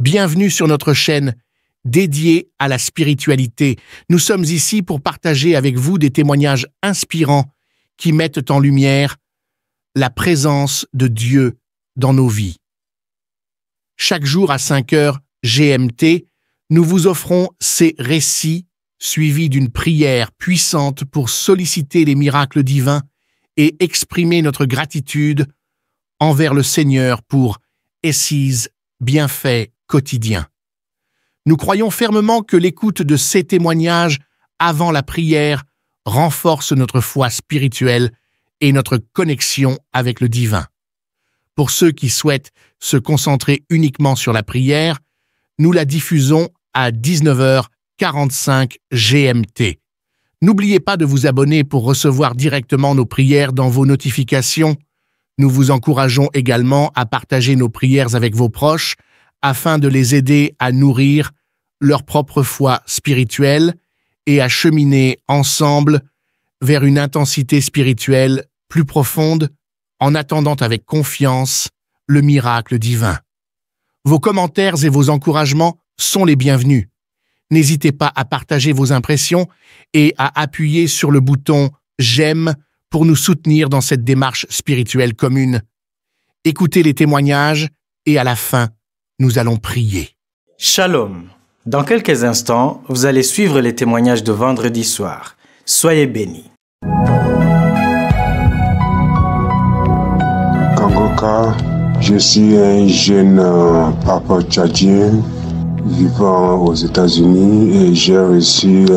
Bienvenue sur notre chaîne dédiée à la spiritualité. Nous sommes ici pour partager avec vous des témoignages inspirants qui mettent en lumière la présence de Dieu dans nos vies. Chaque jour à 5 heures GMT, nous vous offrons ces récits suivis d'une prière puissante pour solliciter les miracles divins et exprimer notre gratitude envers le Seigneur pour ses bienfaits quotidiens. Nous croyons fermement que l'écoute de ces témoignages avant la prière renforce notre foi spirituelle et notre connexion avec le divin. Pour ceux qui souhaitent se concentrer uniquement sur la prière, nous la diffusons à 19h45 GMT. N'oubliez pas de vous abonner pour recevoir directement nos prières dans vos notifications. Nous vous encourageons également à partager nos prières avec vos proches afin de les aider à nourrir leur propre foi spirituelle et à cheminer ensemble vers une intensité spirituelle plus profonde en attendant avec confiance le miracle divin. Vos commentaires et vos encouragements sont les bienvenus. N'hésitez pas à partager vos impressions et à appuyer sur le bouton « J'aime » pour nous soutenir dans cette démarche spirituelle commune. Écoutez les témoignages et à la fin, nous allons prier. Shalom. Dans quelques instants, vous allez suivre les témoignages de vendredi soir. Soyez bénis. Kangoka, je suis un jeune papa tchadien vivant aux États-Unis et j'ai reçu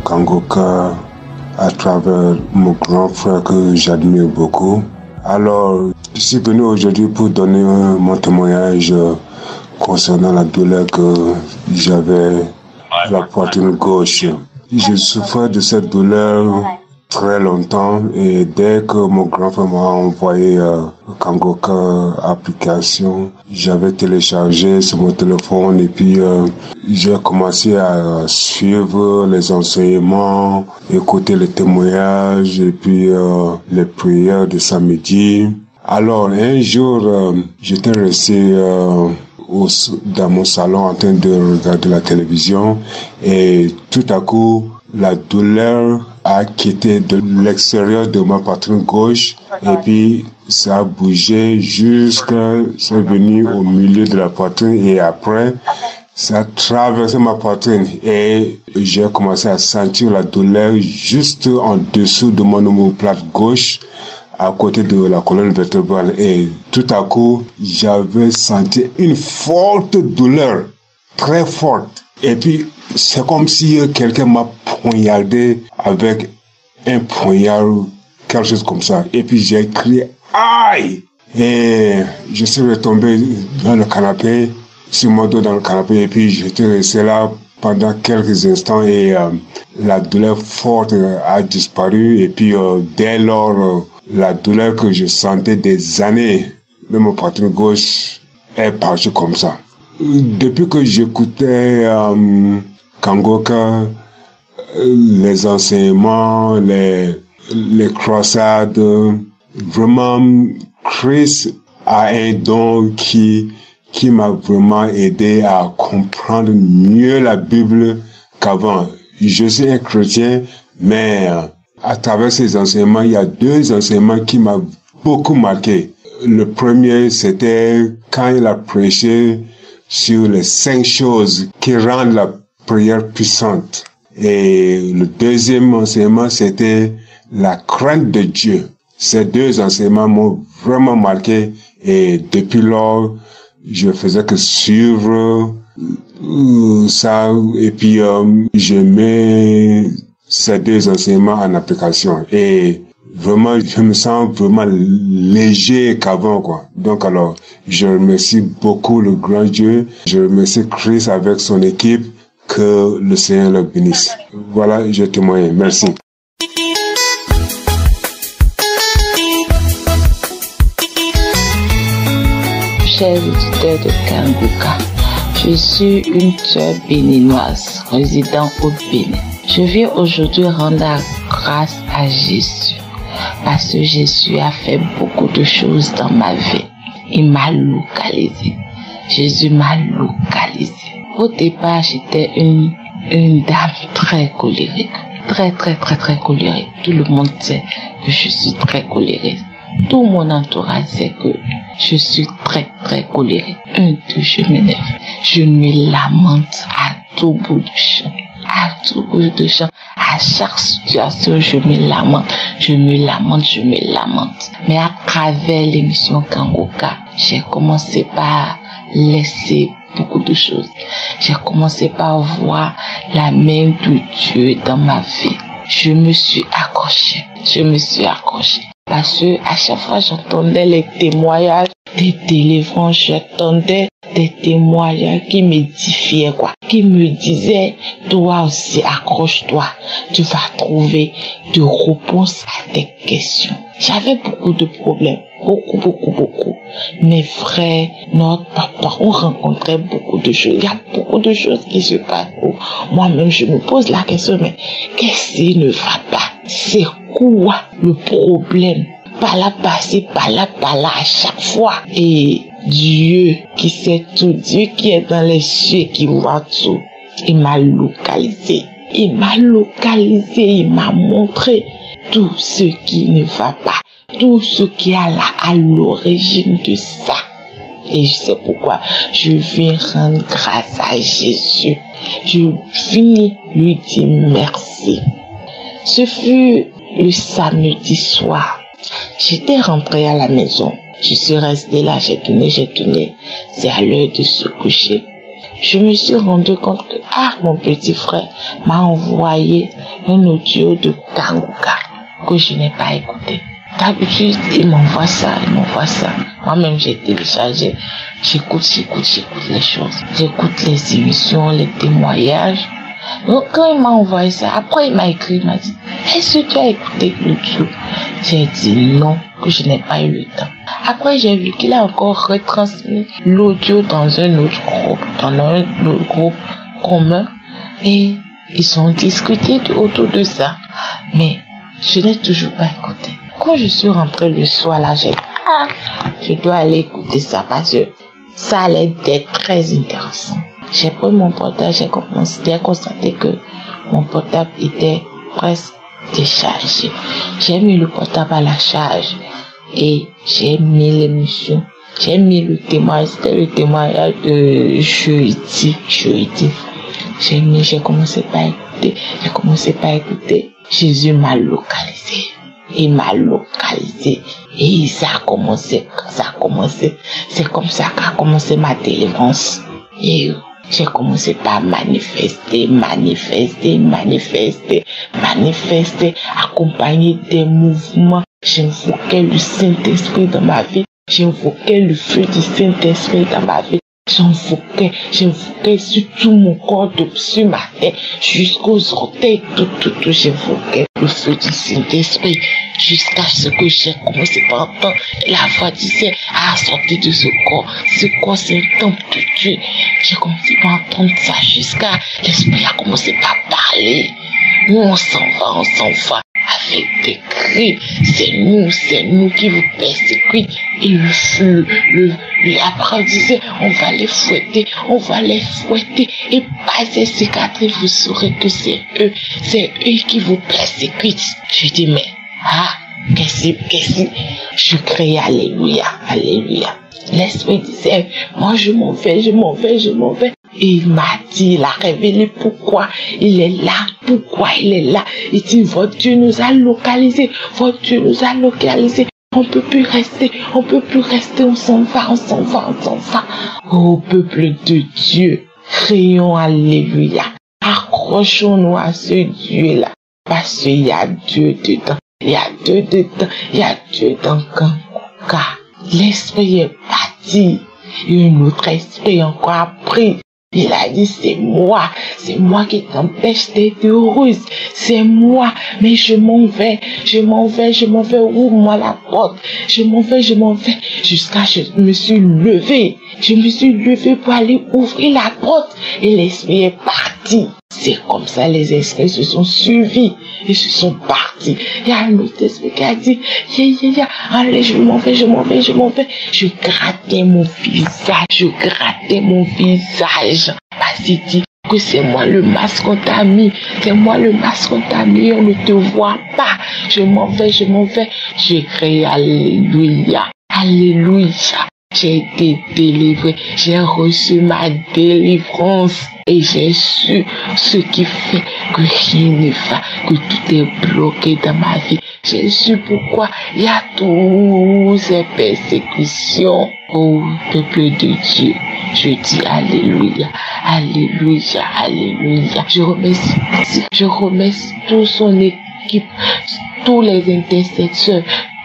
Kangoka à travers mon grand frère que j'admire beaucoup. Alors, je suis venu aujourd'hui pour donner mon témoignage concernant la douleur que j'avais à la poitrine gauche. Je souffrais de cette douleur très longtemps et dès que mon grand frère m'a envoyé Kangoka application, j'avais téléchargé sur mon téléphone et puis j'ai commencé à suivre les enseignements, écouter les témoignages et puis les prières de samedi. Alors un jour, j'étais resté dans mon salon en train de regarder la télévision et tout à coup la douleur a quitté de l'extérieur de ma poitrine gauche et puis ça a bougé jusqu'à c'est venu au milieu de la poitrine et après ça a traversé ma poitrine et j'ai commencé à sentir la douleur juste en dessous de mon omoplate gauche à côté de la colonne vertébrale et tout à coup, j'avais senti une forte douleur, très forte. Et puis, c'est comme si quelqu'un m'a poignardé avec un poignard, quelque chose comme ça. Et puis, j'ai crié « Aïe !» Et je suis retombé dans le canapé, sur mon dos dans le canapé, et puis j'étais resté là pendant quelques instants et la douleur forte a disparu. Et puis, dès lors, la douleur que je sentais des années de mon poitrine gauche est partie comme ça. Depuis que j'écoutais Kangoka, les enseignements, les croisades, vraiment, Chris a un don qui m'a vraiment aidé à comprendre mieux la Bible qu'avant. Je suis un chrétien, mais à travers ces enseignements, il y a deux enseignements qui m'ont beaucoup marqué. Le premier, c'était quand il a prêché sur les 5 choses qui rendent la prière puissante. Et le deuxième enseignement, c'était la crainte de Dieu. Ces deux enseignements m'ont vraiment marqué et depuis lors, je faisais que suivre ça et puis je mets ces deux enseignements en application et vraiment je me sens vraiment léger qu'avant quoi. Donc alors je remercie beaucoup le grand Dieu, je remercie Chris avec son équipe, que le Seigneur le bénisse. Voilà, je témoigne. Merci. Chers auditeurs de Kangoka, je suis une sœur béninoise résidant au Bénin. Je viens aujourd'hui rendre grâce à Jésus parce que Jésus a fait beaucoup de choses dans ma vie. Il m'a localisé. Jésus m'a localisé. Au départ, j'étais une dame très colérique. Très colérique. Tout le monde sait que je suis très colérique. Tout mon entourage sait que je suis très colérique. Je m'énerve. Je me lamente à tout bout de champ. À tout bout de champ. À chaque situation, je me lamente. Mais à travers l'émission Kangoka, j'ai commencé par laisser beaucoup de choses. J'ai commencé par voir la main de Dieu dans ma vie. Je me suis accrochée. Parce que à chaque fois, j'entendais les témoignages des délivrances, j'entendais des témoignages qui m'édifiaient, qui me disaient, toi aussi, accroche-toi, tu vas trouver de réponses à tes questions. J'avais beaucoup de problèmes, beaucoup. Mes frères, notre papa, on rencontrait beaucoup de choses. Il y a beaucoup de choses qui se passent. Moi-même, je me pose la question, mais qu'est-ce qui ne va pas? C'est quoi le problème? Par là, à chaque fois. Et Dieu qui sait tout, Dieu qui est dans les cieux, qui voit tout, il m'a localisé. Il m'a montré tout ce qui ne va pas, tout ce qui est à l'origine de ça. Et je sais pourquoi je viens rendre grâce à Jésus. Je viens lui dire merci. Ce fut le samedi soir. J'étais rentrée à la maison. Je suis restée là, j'ai tourné. C'est à l'heure de se coucher. Je me suis rendu compte que, mon petit frère m'a envoyé un audio de Kangoka que je n'ai pas écouté. D'habitude, il m'envoie ça. Moi-même, j'ai téléchargé. J'écoute les choses. J'écoute les émissions, les témoignages. Donc, quand il m'a envoyé ça, après il m'a écrit, il m'a dit, est-ce que tu as écouté l'audio? J'ai dit non, que je n'ai pas eu le temps. Après, j'ai vu qu'il a encore retransmis l'audio dans un autre groupe commun. Et ils ont discuté autour de ça. Mais je n'ai toujours pas écouté. Quand je suis rentrée le soir là, j'ai dit, je dois aller écouter ça parce que ça allait être très intéressant. J'ai pris mon portable, j'ai constaté que mon portable était presque déchargé. J'ai mis le portable à la charge et j'ai mis l'émission. J'ai mis le témoignage, c'était le témoignage de jeudi. J'ai commencé par écouter. Jésus m'a localisé. Il m'a localisé. Et ça a commencé. C'est comme ça qu'a commencé ma délivrance. Et j'ai commencé par manifester, accompagner des mouvements. J'invoquais le Saint-Esprit dans ma vie. J'invoquais le feu du Saint-Esprit dans ma vie. J'invoquais sur tout mon corps, sur ma tête, jusqu'aux orteils, tout, j'invoquais le feu du Saint-Esprit, jusqu'à ce que j'ai commencé par entendre la voix disait, sortez de ce corps c'est un temple de Dieu. J'ai commencé par entendre ça jusqu'à l'Esprit a commencé par parler. On s'en va. Avec des cris, c'est nous qui vous persécutons. Et le feu, après on disait, on va les fouetter, et pas ces cicatrices, vous saurez que c'est eux qui vous persécutent. Je dis, mais, qu'est-ce que je crie, alléluia. L'Esprit disait, moi je m'en vais. Et il m'a dit, il a révélé pourquoi il est là. Il dit, votre Dieu nous a localisés. On peut plus rester, on s'en va. Ô peuple de Dieu, crions alléluia. Accrochons-nous à ce Dieu-là. Parce qu'il y a Dieu dedans. Il y a Dieu dans Kangoka. L'esprit est parti. Et un autre esprit encore a pris. Il a dit, c'est moi qui t'empêche d'être heureuse, c'est moi, mais je m'en vais, ouvre-moi la porte, je m'en vais, jusqu'à je me suis levée pour aller ouvrir la porte, et l'esprit est parti. partis. C'est comme ça, les esprits se sont suivis et se sont partis. Il y a un autre esprit qui a dit, allez, je m'en vais. Je grattais mon visage. Parce qu'il dit que c'est moi le masque qu'on t'a mis. On ne te voit pas. Je m'en vais. J'ai crié alléluia. J'ai été délivré, j'ai reçu ma délivrance et j'ai su ce qui fait que rien ne va, que tout est bloqué dans ma vie. J'ai su pourquoi il y a toutes ces persécutions. Oh, peuple de Dieu, je dis alléluia. Je remercie toute son équipe, tous les intercesseurs,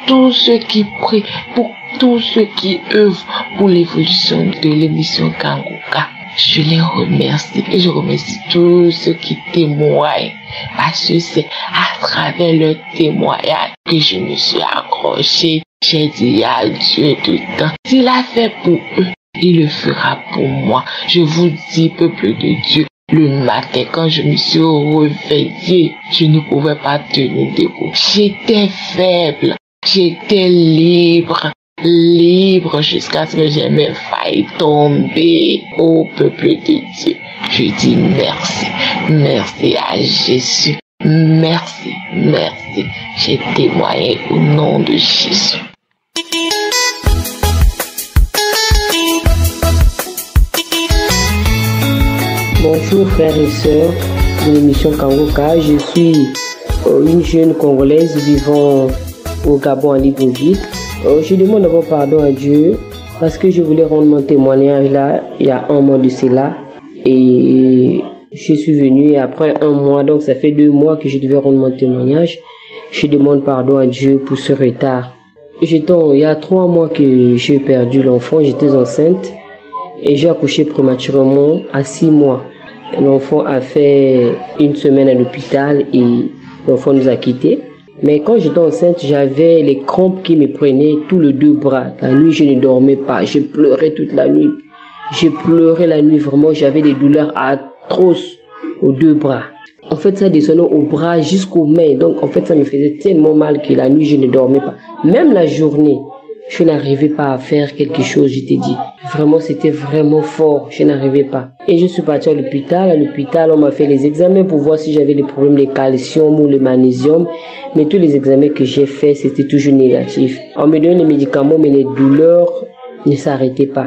tous ceux qui prient pour tous ceux qui œuvrent pour l'évolution de l'émission Kangoka. Je les remercie et je remercie tous ceux qui témoignent parce que c'est à travers leur témoignage que je me suis accroché. J'ai dit à Dieu tout le temps, s'il a fait pour eux, il le fera pour moi. Je vous dis, peuple de Dieu, le matin, quand je me suis réveillé, je ne pouvais pas tenir debout. J'étais faible, j'étais libre jusqu'à ce que j'ai même failli tomber. Au peuple de Dieu, je dis merci à Jésus, merci, j'ai témoigné au nom de Jésus. Bonjour frères et sœurs de l'émission Kangoka, je suis une jeune Congolaise vivant au Gabon à Libreville. Je demande d'abord pardon à Dieu parce que je voulais rendre mon témoignage là, il y a un mois de cela. Et je suis venu après un mois, donc ça fait 2 mois que je devais rendre mon témoignage. Je demande pardon à Dieu pour ce retard. Il y a 3 mois que j'ai perdu l'enfant, j'étais enceinte et j'ai accouché prématurément à 6 mois. L'enfant a fait 1 semaine à l'hôpital et l'enfant nous a quittés. Mais quand j'étais enceinte, j'avais les crampes qui me prenaient tous les 2 bras. La nuit, je ne dormais pas. Je pleurais toute la nuit. Je pleurais la nuit, vraiment. J'avais des douleurs atroces aux 2 bras. En fait, ça descendait au bras jusqu'aux mains. Donc, en fait, ça me faisait tellement mal que la nuit, je ne dormais pas. Même la journée, je n'arrivais pas à faire quelque chose, je t'ai dit. Vraiment, c'était vraiment fort. Je n'arrivais pas. Et je suis partie à l'hôpital. À l'hôpital, on m'a fait les examens pour voir si j'avais des problèmes de calcium ou le magnésium. Mais tous les examens que j'ai faits, c'était toujours négatif. On me donnait les médicaments, mais les douleurs ne s'arrêtaient pas.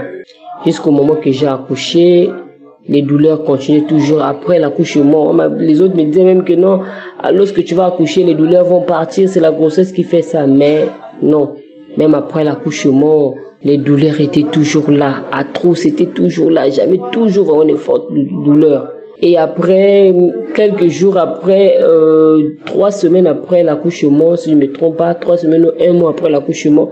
Jusqu'au moment que j'ai accouché, les douleurs continuaient toujours après l'accouchement. Les autres me disaient même que non, lorsque tu vas accoucher, les douleurs vont partir, c'est la grossesse qui fait ça. Mais non, même après l'accouchement, les douleurs étaient toujours là. À trop, c'était toujours là. J'avais toujours vraiment des fortes douleurs. Et après, quelques jours après, 3 semaines après l'accouchement, si je ne me trompe pas, 3 semaines ou 1 mois après l'accouchement,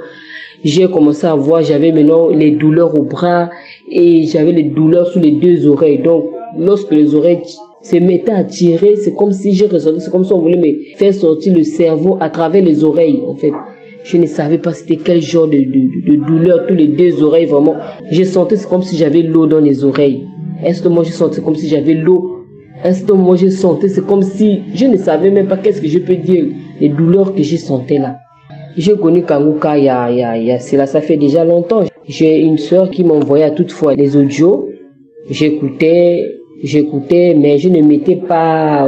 j'ai commencé à voir, j'avais maintenant les douleurs au bras et j'avais les douleurs sous les 2 oreilles. Donc, lorsque les oreilles se mettaient à tirer, c'est comme si j'ai ressenti, c'est comme si on voulait me faire sortir le cerveau à travers les oreilles, en fait. Je ne savais pas c'était quel genre de douleur, tous les 2 oreilles, vraiment. J'ai senti, c'est comme si j'avais l'eau dans les oreilles. Moi, je sentais comme si j'avais l'eau. Moi, je sentais, c'est comme si je ne savais même pas qu'est-ce que je peux dire, les douleurs que j'ai sentais là. J'ai connu Kangoka cela, ça fait déjà longtemps. J'ai une sœur qui m'envoyait à toute fois les audios. J'écoutais, mais je ne mettais pas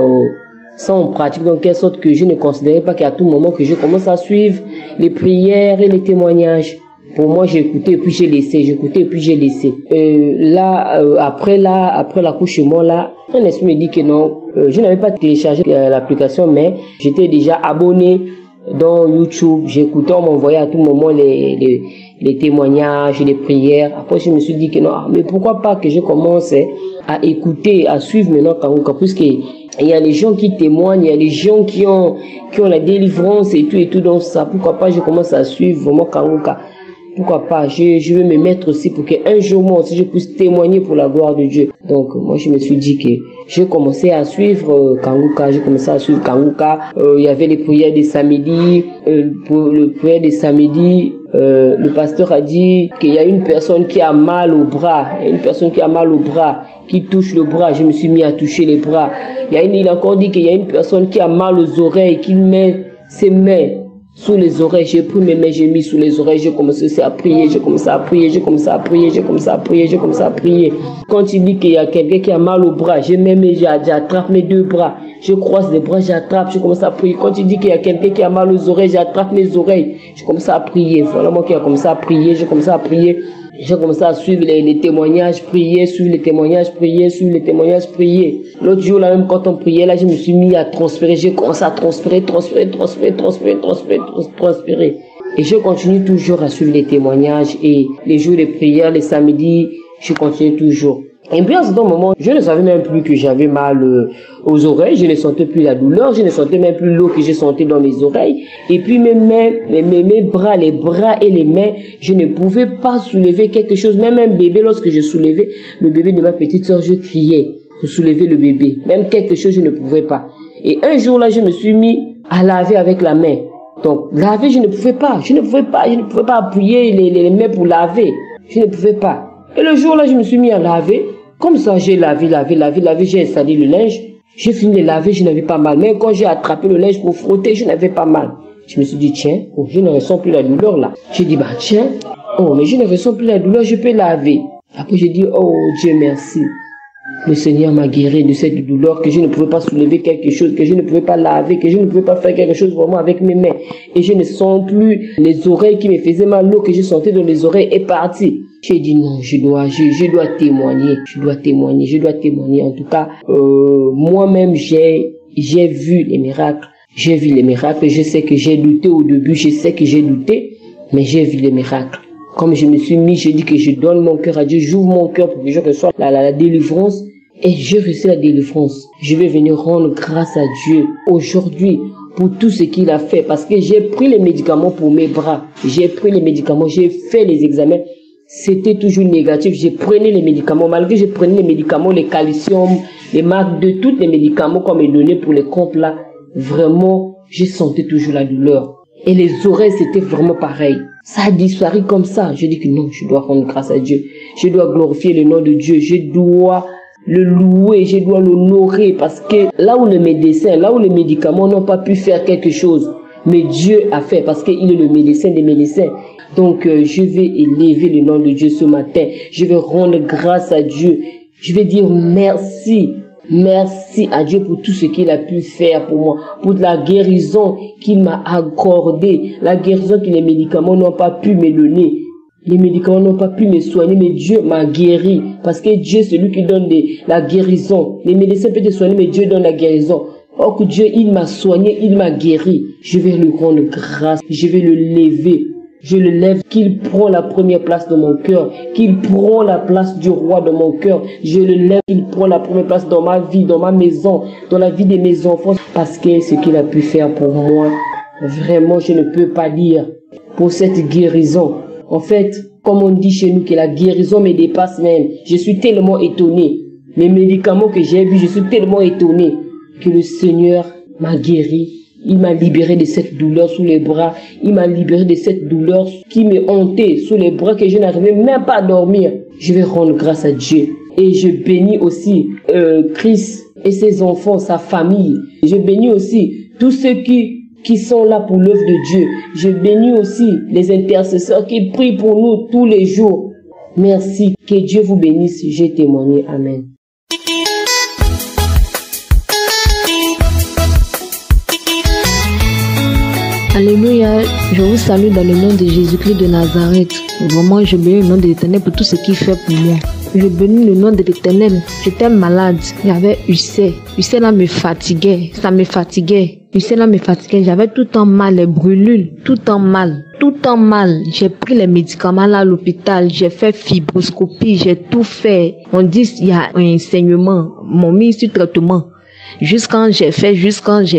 ça en pratique, dans quelle sorte que je ne considérais pas qu'à tout moment que je commence à suivre les prières et les témoignages. Pour moi, j'écoutais et puis j'ai laissé, après l'accouchement, là, un esprit me dit que non, je n'avais pas téléchargé l'application, mais j'étais déjà abonné dans YouTube. J'écoutais, on m'envoyait à tout moment les témoignages, les prières. Après, je me suis dit que non, mais pourquoi pas que je commence à écouter, à suivre maintenant Kangoka, puisqu'il y a les gens qui témoignent, il y a les gens qui ont la délivrance et tout dans ça. Pourquoi pas je commence à suivre vraiment Kangoka? Pourquoi pas, je vais me mettre aussi pour qu'un jour moi aussi je puisse témoigner pour la gloire de Dieu. Donc moi je me suis dit que j'ai commencé à suivre Kangoka, il y avait les prières des samedis, pour le prière des samedis, le pasteur a dit qu'il y a une personne qui a mal au bras, une personne qui a mal au bras, qui touche le bras. Je me suis mis à toucher les bras. Il a encore dit qu'il y a une personne qui a mal aux oreilles, qui met ses mains sous les oreilles. J'ai pris mes mains, j'ai mis sous les oreilles, j'ai commencé à prier, j'ai commencé à prier, j'ai commencé à prier, j'ai commencé à prier, j'ai commencé à prier. Quand il dit qu'il y a quelqu'un qui a mal au bras, j'attrape mes deux bras, je croise les bras, j'attrape, je commence à prier. Quand il dit qu'il y a quelqu'un qui a mal aux oreilles, j'attrape mes oreilles, je commence à prier. Voilà moi qui a commencé à prier, j'ai commencé à prier. J'ai commencé à suivre les témoignages, prier, suivre les témoignages, prier, suivre les témoignages, prier. L'autre jour, là, même quand on priait, là, je me suis mis à transférer. J'ai commencé à transférer. Et je continue toujours à suivre les témoignages. Et les jours de prière, les samedis, je continue toujours. Et puis à ce moment, je ne savais même plus que j'avais mal aux oreilles, je ne sentais plus la douleur, je ne sentais même plus l'eau que j'ai sentie dans mes oreilles. Et puis mes mains, mes bras, les bras et les mains, je ne pouvais pas soulever quelque chose. Même un bébé, lorsque je soulevais le bébé de ma petite soeur, je criais pour soulever le bébé. Même quelque chose, je ne pouvais pas. Et un jour là, je me suis mis à laver avec la main. Donc laver, je ne pouvais pas appuyer les mains pour laver. Je ne pouvais pas. Et le jour là, je me suis mis à laver. Comme ça, j'ai lavé, j'ai installé le linge. J'ai fini de laver, je n'avais pas mal. Mais quand j'ai attrapé le linge pour frotter, je n'avais pas mal. Je me suis dit, tiens, oh, je ne ressens plus la douleur là. J'ai dit, bah tiens, oh, mais je ne ressens plus la douleur, je peux laver. Après, j'ai dit, oh Dieu merci. Le Seigneur m'a guéri de cette douleur, que je ne pouvais pas soulever quelque chose, que je ne pouvais pas laver, que je ne pouvais pas faire quelque chose vraiment avec mes mains. Et je ne sens plus les oreilles qui me faisaient mal, l'eau que je sentais dans les oreilles est partie. J'ai dit non, je dois témoigner. En tout cas, moi-même, j'ai vu les miracles. J'ai vu les miracles. Je sais que j'ai douté au début, mais j'ai vu les miracles. Comme je me suis mis, j'ai dit que je donne mon cœur à Dieu, j'ouvre mon cœur pour que je reçoive la délivrance. Et j'ai reçu la délivrance. Je vais venir rendre grâce à Dieu aujourd'hui pour tout ce qu'il a fait. Parce que j'ai pris les médicaments pour mes bras. J'ai pris les médicaments, j'ai fait les examens. C'était toujours négatif. Je prenais les médicaments. Malgré que je prenais les médicaments, les calcium, les marques de tous les médicaments qu'on me donnait pour les comptes là, vraiment, je sentais toujours la douleur. Et les oreilles, c'était vraiment pareil. Ça a disparu comme ça. Je dis que non, je dois rendre grâce à Dieu. Je dois glorifier le nom de Dieu. Je dois le louer, je dois l'honorer. Parce que là où les médicaments n'ont pas pu faire quelque chose, mais Dieu a fait parce qu'il est le médecin des médecins. Donc, je vais élever le nom de Dieu ce matin. Je vais rendre grâce à Dieu. Je vais dire merci. Merci à Dieu pour tout ce qu'il a pu faire pour moi. Pour la guérison qu'il m'a accordée. La guérison que les médicaments n'ont pas pu me donner. Les médicaments n'ont pas pu me soigner, mais Dieu m'a guéri. Parce que Dieu, c'est lui qui donne la guérison. Les médecins peuvent te soigner, mais Dieu donne la guérison. Or que Dieu, il m'a soigné, il m'a guéri. Je vais lui rendre grâce. Je vais le lever. Je le lève, qu'il prend la première place dans mon cœur, qu'il prend la place du roi dans mon cœur. Je le lève, qu'il prend la première place dans ma vie, dans ma maison, dans la vie de mes enfants. Parce que ce qu'il a pu faire pour moi, vraiment, je ne peux pas dire pour cette guérison. En fait, comme on dit chez nous, que la guérison me dépasse même. Je suis tellement étonné. Les médicaments que j'ai vus, je suis tellement étonné que le Seigneur m'a guéri. Il m'a libéré de cette douleur sous les bras. Il m'a libéré de cette douleur qui me hantait sous les bras, que je n'arrivais même pas à dormir. Je vais rendre grâce à Dieu. Et je bénis aussi Chris et ses enfants, sa famille. Je bénis aussi tous ceux qui sont là pour l'œuvre de Dieu. Je bénis aussi les intercesseurs qui prient pour nous tous les jours. Merci. Que Dieu vous bénisse. J'ai témoigné. Amen. Alléluia, je vous salue dans le nom de Jésus-Christ de Nazareth. Vraiment, je bénis le nom de l'Éternel pour tout ce qu'il fait pour moi. Je bénis le nom de l'Éternel. J'étais malade, j'avais ulcère. Ulcère là me fatiguait, ça me fatiguait. Ulcère là me fatiguait, j'avais tout le temps mal, les brûlures, tout le temps mal. J'ai pris les médicaments là à l'hôpital, j'ai fait fibroscopie, j'ai tout fait. On dit qu'il y a un saignement, m'ont mis sur traitement. Jusqu'à j'ai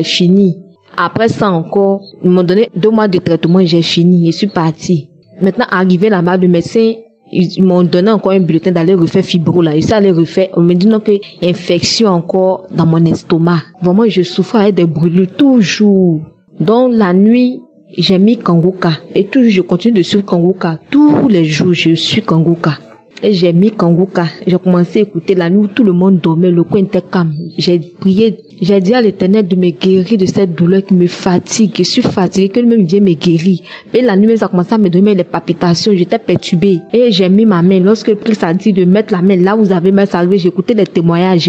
fini. Après ça encore, ils m'ont donné 2 mois de traitement, j'ai fini, je suis parti. Maintenant, arrivé là-bas, le médecin, ils m'ont donné encore un bulletin d'aller refaire fibro là. Et ça allait refaire, on me dit non que infection encore dans mon estomac. Vraiment, je souffrais avec des brûlures toujours. Donc la nuit, j'ai mis Kangoka. Et toujours, je continue de suivre Kangoka. Tous les jours, je suis Kangoka. Et j'ai mis Kangoka. J'ai commencé à écouter la nuit où tout le monde dormait, le coin était calme. J'ai prié, j'ai dit à l'Éternel de me guérir de cette douleur qui me fatigue. Je suis fatiguée, que lui-même Dieu me guérit. Et la nuit, ça a commencé à me donner les palpitations, j'étais perturbée. Et j'ai mis ma main, lorsque le Christ a dit de mettre la main là où vous avez mal salvé, j'ai écouté les témoignages,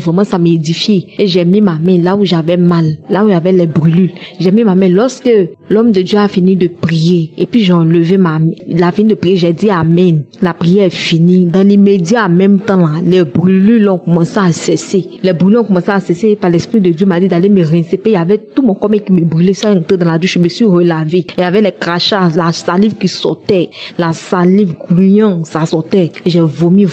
vraiment ça m'édifiait. Et j'ai mis ma main là où j'avais mal, là où il y avait les brûlures. J'ai mis ma main lorsque l'homme de Dieu a fini de prier. Et puis j'ai enlevé ma main. Il a fini de prier, j'ai dit Amen. La prière est finie. Dans l'immédiat, en même temps, là, les brûlures ont commencé à cesser. Les brûlures ont commencé à cesser par l'Esprit de Dieu m'a dit d'aller me rincer. Puis il y avait tout mon corps qui me brûlait. Ça entrait dans la douche, je me suis relavé. Il y avait les crachats, la salive qui sortait, la salive gluante, ça sortait. J'ai vomi.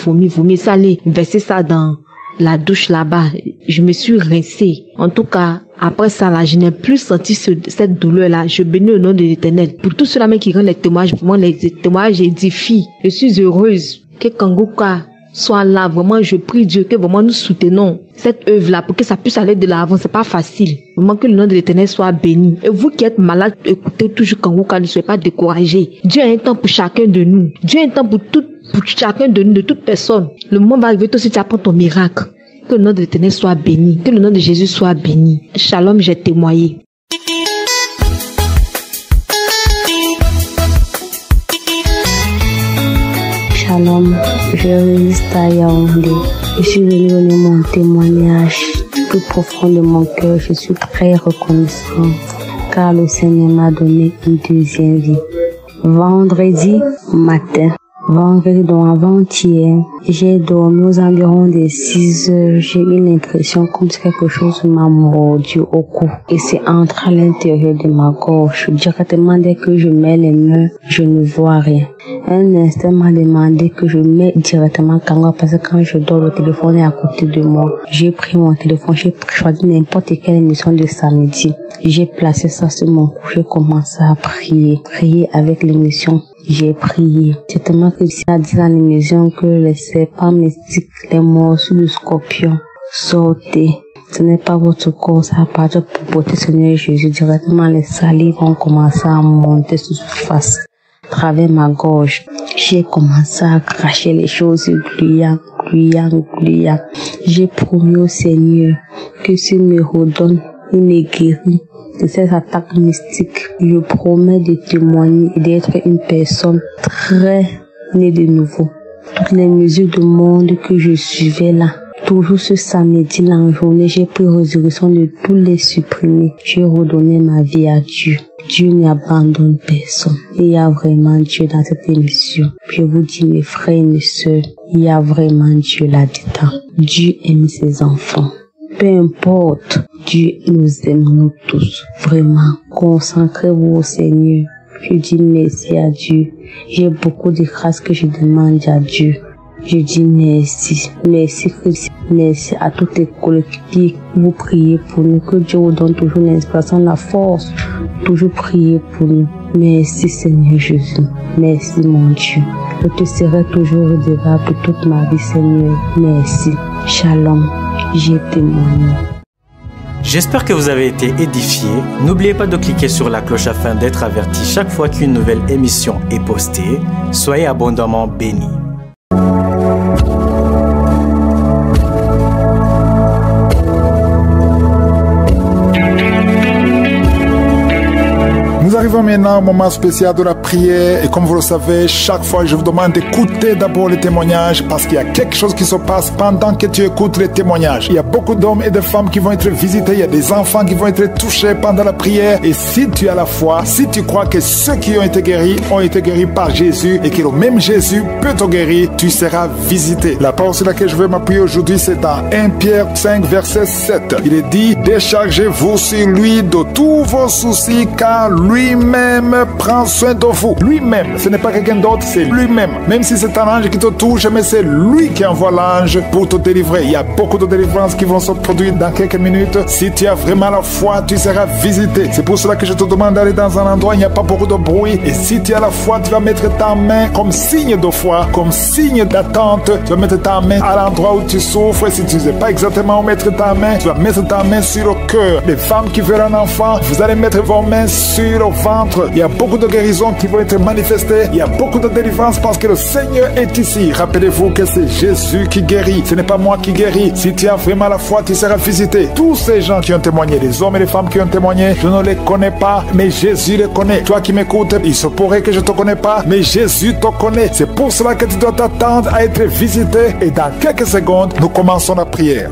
Ça allait verser ça dans la douche là-bas. Je me suis rincée. En tout cas, après ça, là, je n'ai plus senti cette douleur-là. Je bénis le nom de l'Éternel. Pour tous ceux-là qui rendent les témoignages, pour moi, les témoignages édifient. Je suis heureuse que Kangoka soit là. Vraiment, je prie Dieu que vraiment nous soutenons cette œuvre-là pour que ça puisse aller de l'avant. C'est pas facile. Vraiment que le nom de l'Éternel soit béni. Et vous qui êtes malade, écoutez toujours Kangoka, ne soyez pas découragés. Dieu a un temps pour chacun de nous. Dieu a un temps pour chacun de nous, de toute personne. Le moment va arriver, toi aussi tu apprends ton miracle. Que le nom de l'Éternel soit béni. Que le nom de Jésus soit béni. Shalom, j'ai témoigné. Shalom, je résiste à Yaoundé. Je suis venu donner mon témoignage plus profond de mon cœur. Je suis très reconnaissante car le Seigneur m'a donné une deuxième vie. Vendredi matin, donc avant-hier, j'ai dormi aux environs des 6 heures. J'ai eu l'impression comme si quelque chose m'a mordu au cou. Et c'est entré à l'intérieur de ma gorge. Directement dès que je mets les mains, je ne vois rien. Un instant m'a demandé que je mets directement Kangoka parce que quand je dors, le téléphone est à côté de moi. J'ai pris mon téléphone, j'ai choisi n'importe quelle émission de samedi. J'ai placé ça sur mon cou, j'ai commencé à prier avec l'émission. J'ai prié. C'est tellement que Dieu a dit dans l'émission que les serpents mystiques, les morsures de scorpion, sortez. Ce n'est pas votre corps, ça appartient pour porter Seigneur Jésus. Directement, les salives ont commencé à monter sur surface. À travers ma gorge, j'ai commencé à cracher les choses gluant. J'ai promis au Seigneur que s'il me redonne, il me guérit de ces attaques mystiques. Je promets de témoigner et d'être une personne très née de nouveau. Toutes les mesures du monde que je suivais là, toujours ce samedi là en journée, j'ai pris résolution de tous les supprimer. J'ai redonné ma vie à Dieu. Dieu n'abandonne personne. Il y a vraiment Dieu dans cette émission. Je vous dis mes frères et mes sœurs, il y a vraiment Dieu là-dedans. Dieu aime ses enfants. Peu importe, Dieu nous aime nous tous. Vraiment, concentrez-vous au Seigneur. Je dis merci à Dieu. J'ai beaucoup de grâce que je demande à Dieu. Je dis merci. Merci Christ. Merci à toutes les coéquipiers. Vous priez pour nous. Que Dieu vous donne toujours l'inspiration, la force. Toujours prier pour nous. Merci Seigneur Jésus. Merci mon Dieu. Je te serai toujours redevable toute ma vie Seigneur. Merci. Shalom. J'ai témoigné. J'espère que vous avez été édifiés. N'oubliez pas de cliquer sur la cloche afin d'être averti chaque fois qu'une nouvelle émission est postée. Soyez abondamment bénis. Nous arrivons maintenant au moment spécial de la prière et comme vous le savez, chaque fois je vous demande d'écouter d'abord les témoignages parce qu'il y a quelque chose qui se passe pendant que tu écoutes les témoignages. Il y a beaucoup d'hommes et de femmes qui vont être visités, il y a des enfants qui vont être touchés pendant la prière et si tu as la foi, si tu crois que ceux qui ont été guéris par Jésus et que le même Jésus peut te guérir, tu seras visité. La parole sur laquelle je vais m'appuyer aujourd'hui c'est dans 1 Pierre 5 verset 7. Il est dit, déchargez-vous sur lui de tous vos soucis car lui-même lui-même prend soin de vous. Lui-même, ce n'est pas quelqu'un d'autre, c'est lui-même. Même si c'est un ange qui te touche, mais c'est lui qui envoie l'ange pour te délivrer. Il y a beaucoup de délivrances qui vont se produire dans quelques minutes. Si tu as vraiment la foi, tu seras visité. C'est pour cela que je te demande d'aller dans un endroit où il n'y a pas beaucoup de bruit. Et si tu as la foi, tu vas mettre ta main comme signe de foi, comme signe d'attente. Tu vas mettre ta main à l'endroit où tu souffres. Et si tu ne sais pas exactement où mettre ta main, tu vas mettre ta main sur le cœur. Les femmes qui veulent un enfant, vous allez mettre vos mains sur le ventre. Il y a beaucoup de guérisons qui vont être manifestées. Il y a beaucoup de délivrance parce que le Seigneur est ici. Rappelez-vous que c'est Jésus qui guérit. Ce n'est pas moi qui guéris. Si tu as vraiment la foi, tu seras visité. Tous ces gens qui ont témoigné, les hommes et les femmes qui ont témoigné, je ne les connais pas, mais Jésus les connaît. Toi qui m'écoutes, il se pourrait que je ne te connais pas, mais Jésus te connaît. C'est pour cela que tu dois t'attendre à être visité. Et dans quelques secondes, nous commençons la prière.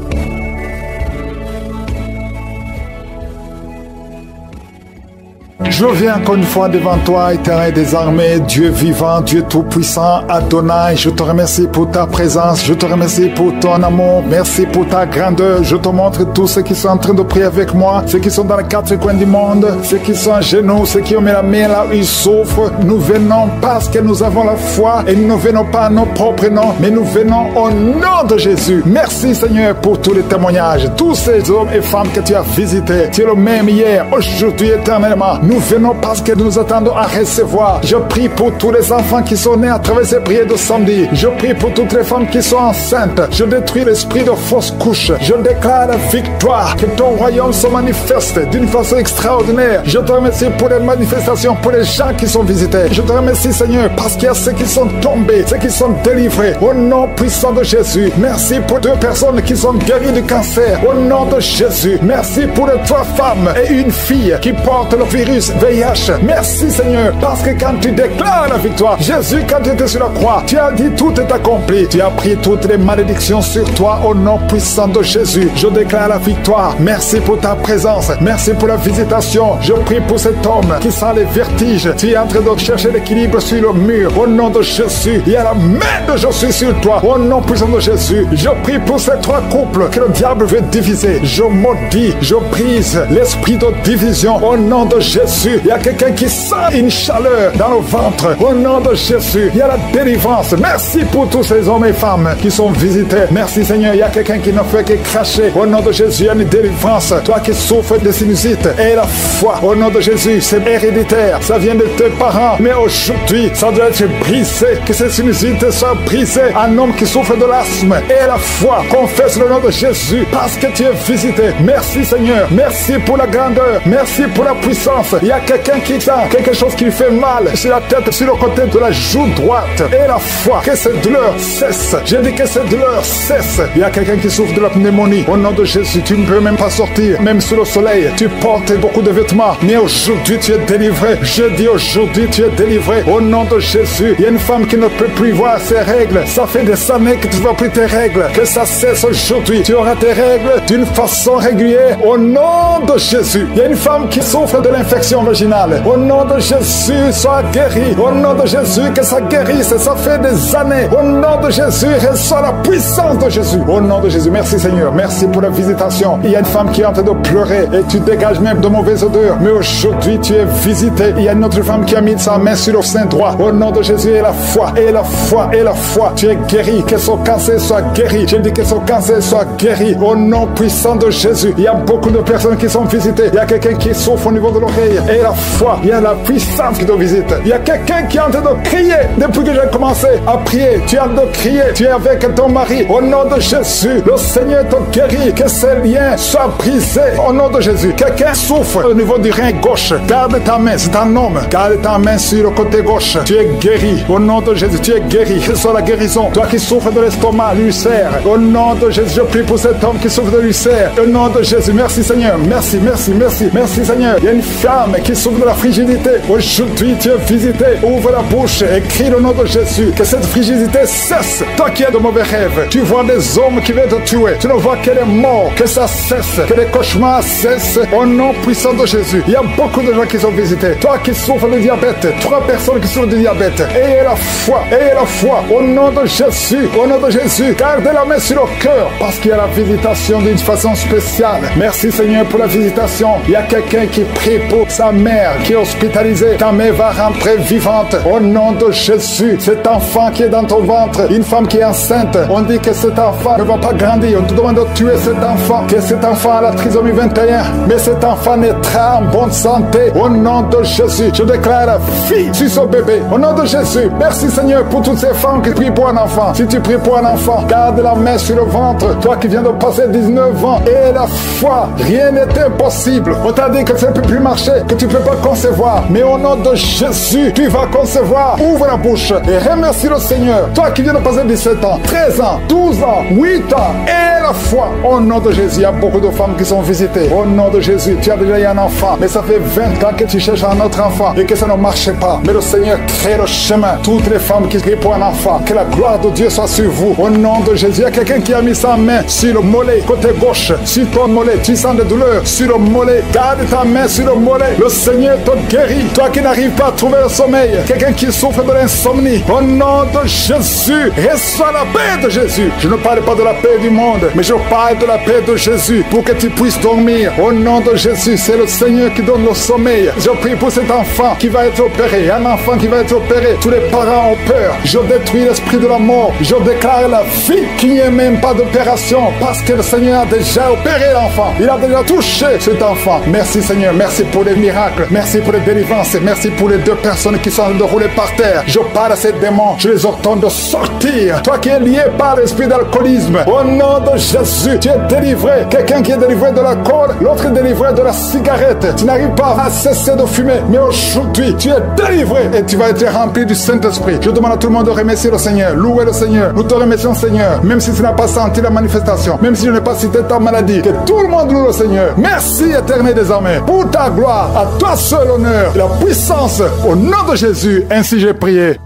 Je viens encore une fois devant toi, Éternel des armées, Dieu vivant, Dieu tout-puissant, Adonai. Je te remercie pour ta présence, je te remercie pour ton amour, merci pour ta grandeur. Je te montre tous ceux qui sont en train de prier avec moi, ceux qui sont dans les quatre coins du monde, ceux qui sont à genoux, ceux qui ont mis la main là où ils souffrent. Nous venons parce que nous avons la foi et nous ne venons pas à nos propres noms, mais nous venons au nom de Jésus. Merci Seigneur pour tous les témoignages, tous ces hommes et femmes que tu as visités. Tu es le même hier, aujourd'hui, éternellement. Nous venons parce que nous attendons à recevoir. Je prie pour tous les enfants qui sont nés à travers ces prières de samedi. Je prie pour toutes les femmes qui sont enceintes. Je détruis l'esprit de fausse couche. Je déclare la victoire. Que ton royaume se manifeste d'une façon extraordinaire. Je te remercie pour les manifestations, pour les gens qui sont visités. Je te remercie Seigneur parce qu'il y a ceux qui sont tombés, ceux qui sont délivrés. Au nom puissant de Jésus. Merci pour 2 personnes qui sont guéries du cancer. Au nom de Jésus. Merci pour les 3 femmes et une fille qui portent le virus VIH. Merci Seigneur, parce que quand tu déclares la victoire, Jésus, quand tu étais sur la croix, tu as dit tout est accompli. Tu as pris toutes les malédictions sur toi au nom puissant de Jésus. Je déclare la victoire. Merci pour ta présence. Merci pour la visitation. Je prie pour cet homme qui sent les vertiges. Tu es en train de chercher l'équilibre sur le mur. Au nom de Jésus, il y a la main de Jésus sur toi. Au nom puissant de Jésus, je prie pour ces 3 couples que le diable veut diviser. Je maudis, je brise l'esprit de division au nom de Jésus. Il y a quelqu'un qui sent une chaleur dans le ventre. Au nom de Jésus, il y a la délivrance. Merci pour tous ces hommes et femmes qui sont visités. Merci Seigneur, il y a quelqu'un qui ne fait que cracher. Au nom de Jésus, il y a une délivrance. Toi qui souffres de sinusite, et la foi. Au nom de Jésus, c'est héréditaire. Ça vient de tes parents. Mais aujourd'hui, ça doit être brisé. Que ces sinusites soient brisées. Un homme qui souffre de l'asthme, et la foi. Confesse le nom de Jésus parce que tu es visité. Merci Seigneur. Merci pour la grandeur. Merci pour la puissance. Il y a quelqu'un qui sent quelque chose qui lui fait mal sur la tête, sur le côté de la joue droite. Et la foi, que cette douleur cesse. Je dis que cette douleur cesse. Il y a quelqu'un qui souffre de la pneumonie. Au nom de Jésus, tu ne peux même pas sortir. Même sous le soleil, tu portes beaucoup de vêtements. Mais aujourd'hui, tu es délivré. Je dis aujourd'hui, tu es délivré. Au nom de Jésus, il y a une femme qui ne peut plus voir ses règles. Ça fait des années que tu ne vois plus tes règles. Que ça cesse aujourd'hui. Tu auras tes règles d'une façon régulière. Au nom de Jésus, il y a une femme qui souffre de l'infection vaginale. Au nom de Jésus, sois guéri. Au nom de Jésus, que ça guérisse. Ça fait des années. Au nom de Jésus, reçois la puissance de Jésus. Au nom de Jésus, merci Seigneur. Merci pour la visitation. Il y a une femme qui est en train de pleurer et tu dégages même de mauvaises odeurs. Mais aujourd'hui, tu es visité. Il y a une autre femme qui a mis sa main sur le sein droit. Au nom de Jésus, et la foi, et la foi, et la foi. Tu es guéri. Que son cancer soit guéri. Je dis que son cancer soit guéri. Au nom puissant de Jésus. Il y a beaucoup de personnes qui sont visitées. Il y a quelqu'un qui souffre au niveau de l'oreille. Et la foi, il y a la puissance qui te visite. Il y a quelqu'un qui est en train de crier. Depuis que j'ai commencé à prier, tu es en train de crier. Tu es avec ton mari. Au nom de Jésus, le Seigneur te guérit. Que ces liens soient brisés. Au nom de Jésus. Quelqu'un souffre au niveau du rein gauche. Garde ta main. C'est un homme. Garde ta main sur le côté gauche. Tu es guéri. Au nom de Jésus, tu es guéri. Reçois la guérison. Toi qui souffres de l'estomac, l'ulcère. Au nom de Jésus, je prie pour cet homme qui souffre de l'ulcère. Au nom de Jésus, merci Seigneur. Merci, merci, merci. Merci Seigneur. Il y a une femme qui souffre de la frigidité. Aujourd'hui, tu es visité. Ouvre la bouche et crie le nom de Jésus. Que cette frigidité cesse. Toi qui as de mauvais rêves, tu vois des hommes qui veulent te tuer. Tu ne vois que les morts. Que ça cesse. Que les cauchemars cessent. Au nom puissant de Jésus. Il y a beaucoup de gens qui sont visités. Toi qui souffres de diabète. 3 personnes qui souffrent de diabète. Ayez la foi. Ayez la foi. Au nom de Jésus. Au nom de Jésus. Gardez la main sur le cœur. Parce qu'il y a la visitation d'une façon spéciale. Merci Seigneur pour la visitation. Il y a quelqu'un qui prie pour sa mère qui est hospitalisée, ta mère va rentrer vivante. Au nom de Jésus, cet enfant qui est dans ton ventre, une femme qui est enceinte, on dit que cet enfant ne va pas grandir. On te demande de tuer cet enfant, que cet enfant a la trisomie 21. Mais cet enfant naîtra en bonne santé. Au nom de Jésus, je déclare la vie sur ce bébé. Au nom de Jésus, merci Seigneur pour toutes ces femmes qui prient pour un enfant. Si tu pries pour un enfant, garde la main sur le ventre. Toi qui viens de passer 19 ans et la foi, rien n'est impossible. On t'a dit que ça ne peut plus marcher, que tu ne peux pas concevoir. Mais au nom de Jésus, tu vas concevoir. Ouvre la bouche et remercie le Seigneur. Toi qui viens de passer 17 ans, 13 ans, 12 ans, 8 ans et la foi. Au nom de Jésus, il y a beaucoup de femmes qui sont visitées. Au nom de Jésus, tu as déjà eu un enfant, mais ça fait 20 ans que tu cherches un autre enfant et que ça ne marche pas. Mais le Seigneur crée le chemin. Toutes les femmes qui crient pour un enfant, que la gloire de Dieu soit sur vous. Au nom de Jésus, il y a quelqu'un qui a mis sa main sur le mollet, côté gauche, sur ton mollet. Tu sens des douleurs sur le mollet. Garde ta main sur le mollet. Le Seigneur te guérit. Toi qui n'arrives pas à trouver le sommeil, quelqu'un qui souffre de l'insomnie, au nom de Jésus, reçois la paix de Jésus. Je ne parle pas de la paix du monde, mais je parle de la paix de Jésus pour que tu puisses dormir. Au nom de Jésus, c'est le Seigneur qui donne le sommeil. Je prie pour cet enfant qui va être opéré. Un enfant qui va être opéré. Tous les parents ont peur. Je détruis l'esprit de la mort. Je déclare la vie qu'il n'y ait même pas d'opération parce que le Seigneur a déjà opéré l'enfant. Il a déjà touché cet enfant. Merci Seigneur. Merci pour les miracles. Merci pour les délivrances. Merci pour les 2 personnes qui sont en train de rouler par terre. Je parle à ces démons. Je les ordonne de sortir. Toi qui es lié par l'esprit d'alcoolisme, au nom de Jésus, tu es délivré. Quelqu'un qui est délivré de l'alcool, l'autre est délivré de la cigarette. Tu n'arrives pas à cesser de fumer, mais aujourd'hui, tu es délivré et tu vas être rempli du Saint-Esprit. Je demande à tout le monde de remercier le Seigneur, louer le Seigneur. Nous te remercions Seigneur, même si tu n'as pas senti la manifestation, même si je n'ai pas cité ta maladie, que tout le monde loue le Seigneur. Merci éternel des armées, pour ta gloire, à toi seul l'honneur, la puissance, au nom de Jésus, ainsi j'ai prié.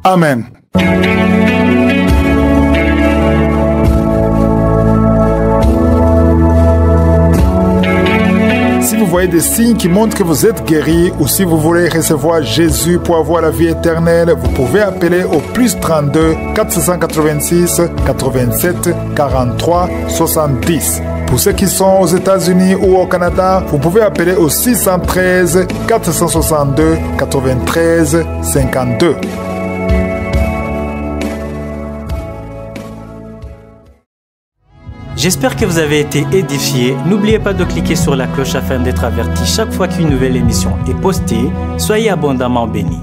Amen. Si vous voyez des signes qui montrent que vous êtes guéri ou si vous voulez recevoir Jésus pour avoir la vie éternelle, vous pouvez appeler au plus 32 486 87 43 70. Pour ceux qui sont aux États-Unis ou au Canada, vous pouvez appeler au 613 462 93 52. J'espère que vous avez été édifiés. N'oubliez pas de cliquer sur la cloche afin d'être averti chaque fois qu'une nouvelle émission est postée. Soyez abondamment bénis.